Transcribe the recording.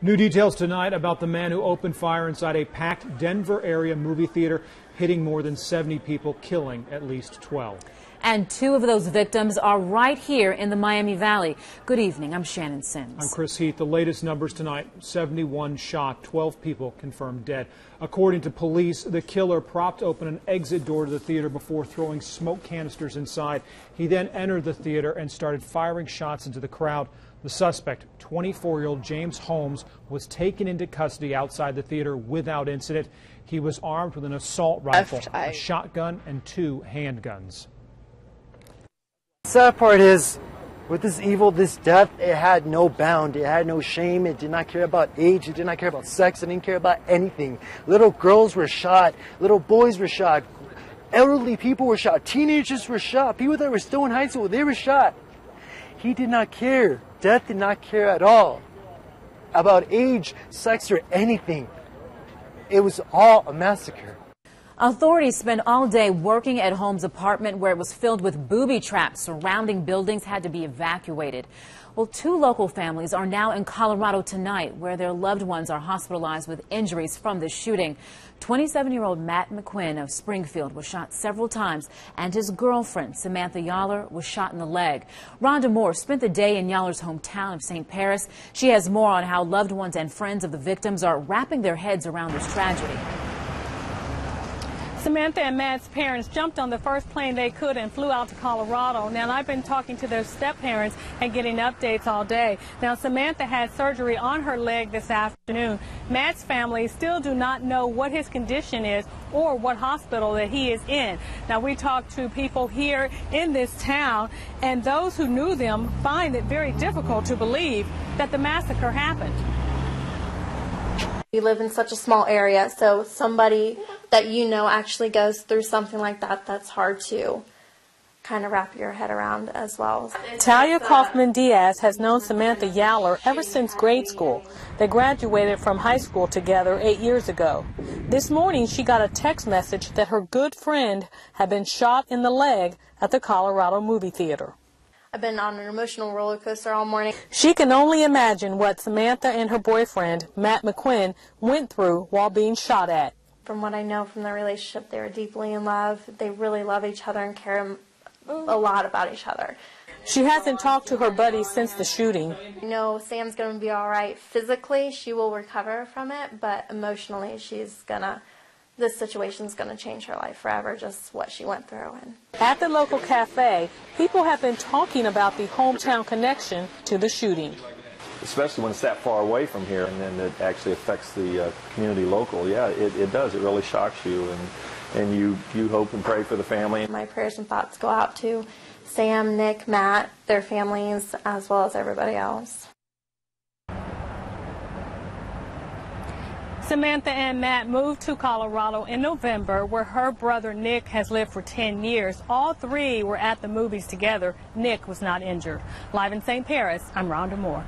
New details tonight about the man who opened fire inside a packed Denver area movie theater, hitting more than 70 people, killing at least 12. And 2 of those victims are right here in the Miami Valley. Good evening. I'm Shannon Sims. I'm Chris Heath. The latest numbers tonight, 71 shot, 12 people confirmed dead. According to police, the killer propped open an exit door to the theater before throwing smoke canisters inside. He then entered the theater and started firing shots into the crowd. The suspect, 24-year-old James Holmes, was taken into custody outside the theater without incident. He was armed with an assault rifle, a shotgun, and 2 handguns. The sad part is, with this evil, this death, it had no bound, it had no shame, it did not care about age, it did not care about sex, it didn't care about anything. Little girls were shot, little boys were shot, elderly people were shot, teenagers were shot, people that were still in high school, they were shot. He did not care. Death did not care at all about age, sex, or anything. It was all a massacre. Authorities spent all day working at Holmes' apartment, where it was filled with booby traps. Surrounding buildings had to be evacuated. Well, 2 local families are now in Colorado tonight, where their loved ones are hospitalized with injuries from the shooting. 27-year-old Matt McQuinn of Springfield was shot several times, and his girlfriend, Samantha Yowler, was shot in the leg. Rhonda Moore spent the day in Yowler's hometown of St. Paris. She has more on how loved ones and friends of the victims are wrapping their heads around this tragedy. Samantha and Matt's parents jumped on the first plane they could and flew out to Colorado. Now, I've been talking to their step-parents and getting updates all day. Now, Samantha had surgery on her leg this afternoon. Matt's family still do not know what his condition is or what hospital that he is in. Now, we talked to people here in this town, and those who knew them find it very difficult to believe that the massacre happened. We live in such a small area, so somebody that you know actually goes through something like that, that's hard to kind of wrap your head around as well. Talia Kauffman-Diaz has known Samantha Yowler ever since grade school. They graduated from high school together 8 years ago. This morning she got a text message that her good friend had been shot in the leg at the Colorado movie theater. I've been on an emotional roller coaster all morning. She can only imagine what Samantha and her boyfriend, Matt McQuinn, went through while being shot at. From what I know from their relationship, they were deeply in love. They really love each other and care a lot about each other. She hasn't talked to her buddies since the shooting. You know, Sam's going to be all right. Physically, she will recover from it, but emotionally, this situation's going to change her life forever, just what she went through. At the local cafe, people have been talking about the hometown connection to the shooting. Especially when it's that far away from here, and then it actually affects the community local. Yeah, it does. It really shocks you, and you hope and pray for the family. My prayers and thoughts go out to Sam, Nick, Matt, their families, as well as everybody else. Samantha and Matt moved to Colorado in November, where her brother Nick has lived for 10 years. All 3 were at the movies together. Nick was not injured. Live in St. Paris, I'm Rhonda Moore.